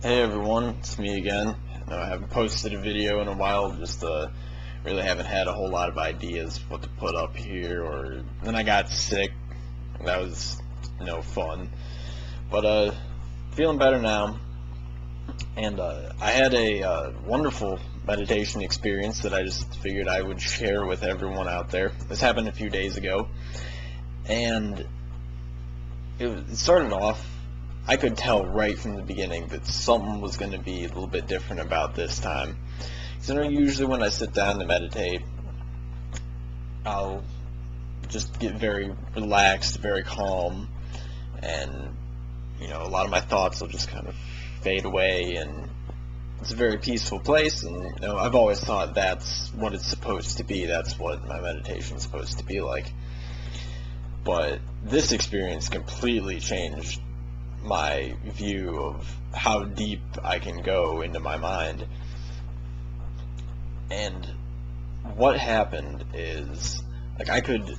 Hey everyone, it's me again. I haven't posted a video in a while, just really haven't had a whole lot of ideas what to put up here, or then I got sick. That was no fun. But feeling better now, and I had a wonderful meditation experience that I just figured I would share with everyone out there. This happened a few days ago, and it started off, I could tell right from the beginning that something was going to be a little bit different about this time. Because usually when I sit down to meditate, I'll just get very relaxed, very calm, and a lot of my thoughts will just kind of fade away, and it's a very peaceful place. And I've always thought that's what it's supposed to be. That's what my meditation is supposed to be like. But this experience completely changed my view of how deep I can go into my mind. And what happened is, I could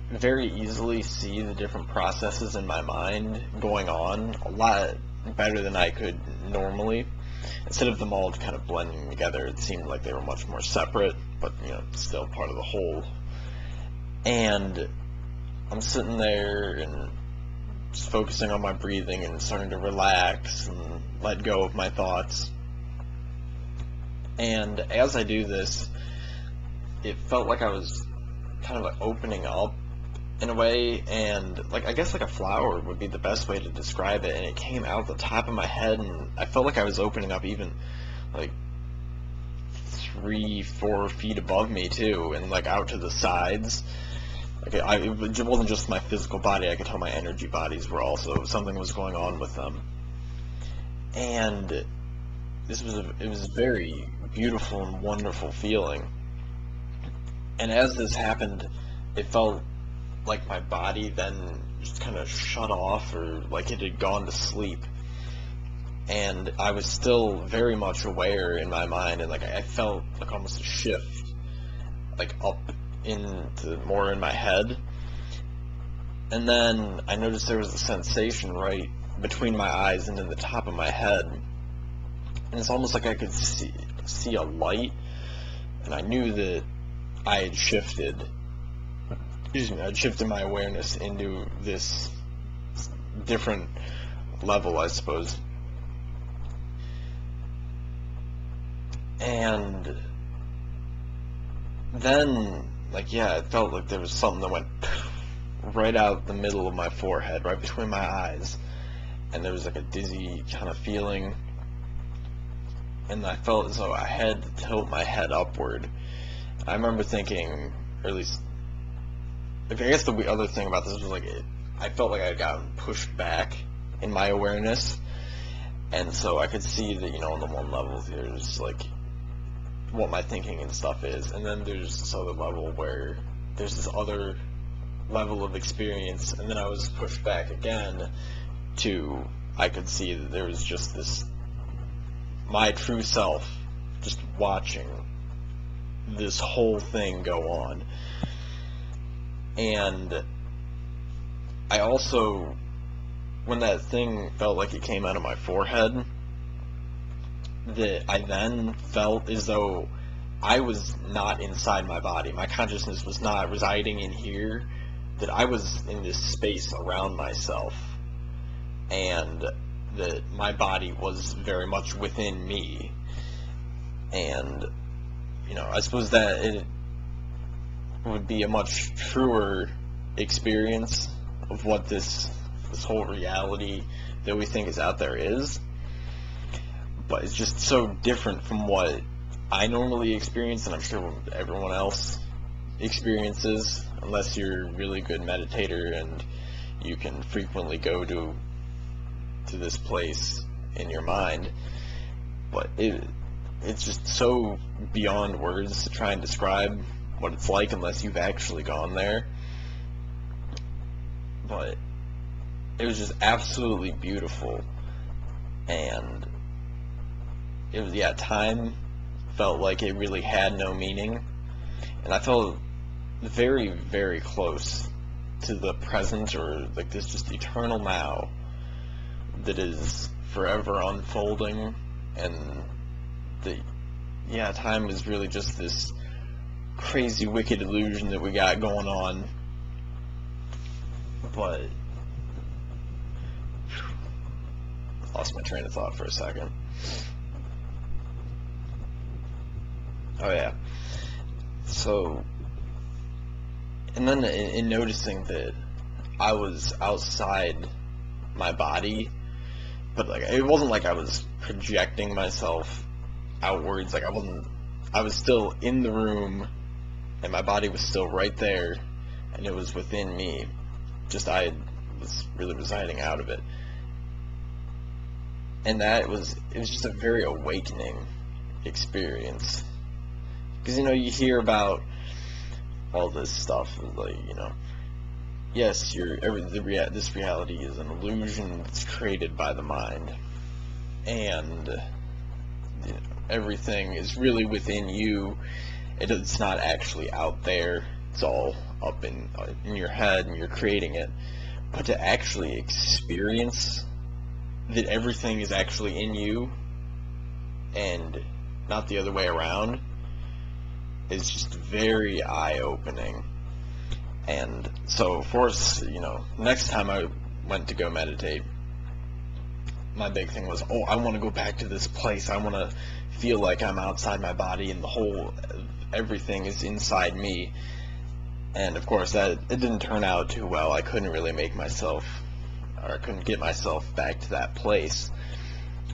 very easily see the different processes in my mind going on a lot better than I could normally. Instead of them all kind of blending together, it seemed like they were much more separate, but still part of the whole. And I'm sitting there and just focusing on my breathing and starting to relax and let go of my thoughts. And as I do this, it felt like I was kind of opening up in a way, and I guess a flower would be the best way to describe it. And it came out the top of my head, and I felt like I was opening up even 3-4 feet above me too, and out to the sides. It wasn't just my physical body. I could tell my energy bodies were also, something was going on with them. And it was a very beautiful and wonderful feeling. And as this happened, it felt like my body then just kind of shut off, or like it had gone to sleep. And I was still very much aware in my mind, and I felt almost a shift, up into more in my head. And then I noticed there was a sensation right between my eyes and in the top of my head, and it's almost like I could see a light. And I knew that I had shifted my awareness into this different level, I suppose. And then it felt like there was something that went right out the middle of my forehead, right between my eyes, and there was a dizzy kind of feeling, and I felt as though I had to tilt my head upward. I remember thinking, or at least, I guess the other thing about this was I felt like I had gotten pushed back in my awareness, and so I could see that on the one level there's what my thinking and stuff is, and then there's this other level where there's this other level of experience, and then I was pushed back again to, I could see that there was just this, my true self, just watching this whole thing go on. And I also, when that thing felt like it came out of my forehead, that I then felt as though I was not inside my body. My consciousness was not residing in here, that I was in this space around myself, and that my body was very much within me. And I suppose that it would be a much truer experience of what this whole reality that we think is out there is. But it's just so different from what I normally experience, and I'm sure everyone else experiences, unless you're a really good meditator and you can frequently go to this place in your mind. But it's just so beyond words to try and describe what it's like unless you've actually gone there. But it was just absolutely beautiful, and it was, time felt like it really had no meaning, and I felt very, very close to the present, or this just eternal now that is forever unfolding, and time is really just this crazy, wicked illusion that we got going on. But lost my train of thought for a second. Oh yeah. So, and then in noticing that I was outside my body, but like it wasn't like I was projecting myself outwards. Like I was still in the room, and my body was still right there, and it was within me. Just I was really residing out of it. And it was just a very awakening experience. Because, you hear about all this stuff, like, yes, this reality is an illusion that's created by the mind. And everything is really within you. It's not actually out there. It's all up in your head, and you're creating it. But to actually experience that everything is actually in you and not the other way around is just very eye-opening. And so, of course, next time I went to go meditate, my big thing was, I want to go back to this place. I want to feel like I'm outside my body and everything is inside me. And of course, it didn't turn out too well. I couldn't really get myself back to that place.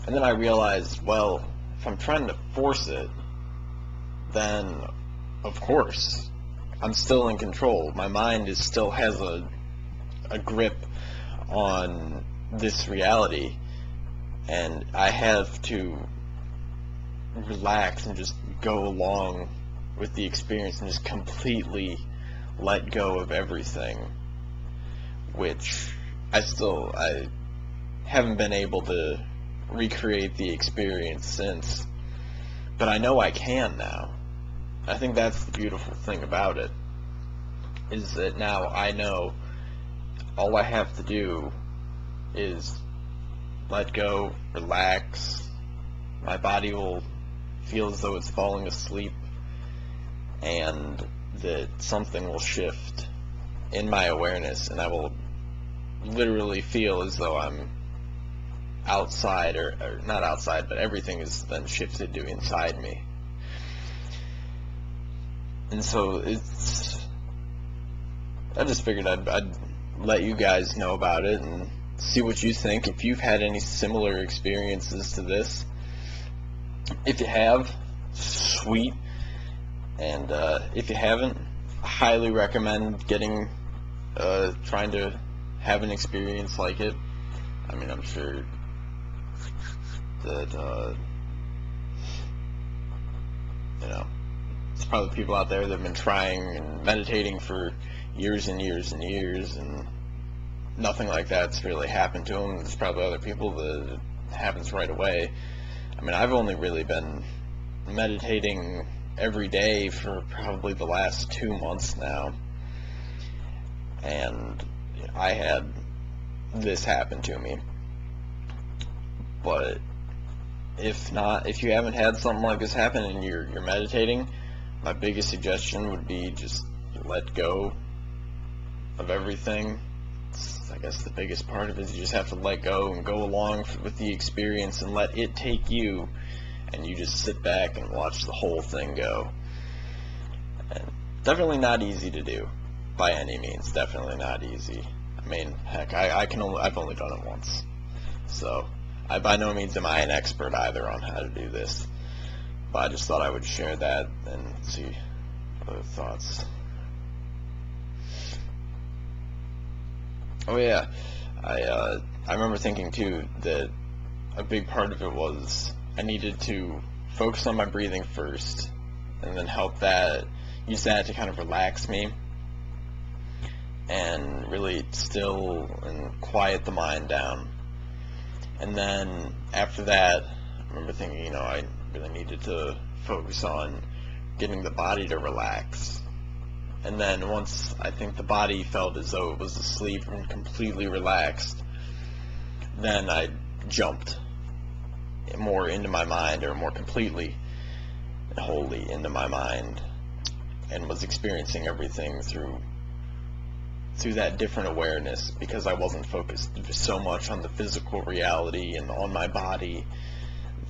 And then I realized, well, if I'm trying to force it, then of course I'm still in control. My mind still has a grip on this reality, and I have to relax and just go along with the experience and just completely let go of everything, which I haven't been able to recreate the experience since, but I know I can now. I think that's the beautiful thing about it, is that now I know all I have to do is let go, relax, my body will feel as though it's falling asleep, and that something will shift in my awareness, and I will literally feel as though I'm outside, or not outside, but everything is then shifted to inside me. And so I just figured I'd let you guys know about it and see what you think, if you've had any similar experiences to this. If you have, sweet. And if you haven't, I highly recommend trying to have an experience like it. I mean, I'm sure that there's probably people out there that have been trying and meditating for years and years and years, and nothing like that's really happened to them. There's probably other people that it happens right away. I mean, I've only really been meditating every day for probably the last 2 months now, and I had this happen to me. But if you haven't had something like this happen and you're meditating, my biggest suggestion would be just let go of everything. I guess the biggest part of it is you just have to let go and go along with the experience and let it take you, and you just sit back and watch the whole thing go. And definitely not easy to do by any means. Definitely not easy. I mean, heck, I've only done it once, so by no means am I an expert either on how to do this. But I just thought I would share that and see other thoughts. Oh yeah, I remember thinking too that a big part of it was I needed to focus on my breathing first, and then use that to kind of relax me and really still and quiet the mind down. And then after that, I remember thinking, I really needed to focus on getting the body to relax. And then once I think the body felt as though it was asleep and completely relaxed, then I jumped more into my mind, or more completely and wholly into my mind, and was experiencing everything through that different awareness, because I wasn't focused so much on the physical reality and on my body,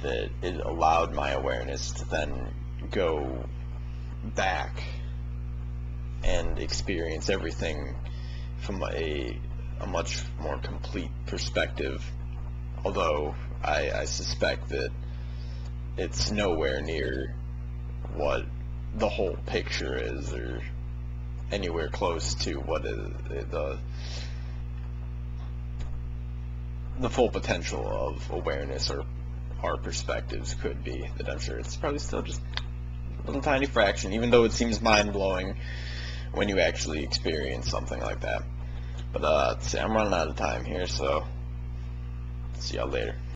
that it allowed my awareness to then go back and experience everything from a much more complete perspective. Although I suspect that it's nowhere near what the whole picture is, or anywhere close to what the full potential of awareness or our perspectives could be. That I'm sure it's probably still just a little tiny fraction, even though it seems mind-blowing when you actually experience something like that. But I'm running out of time here, so see y'all later.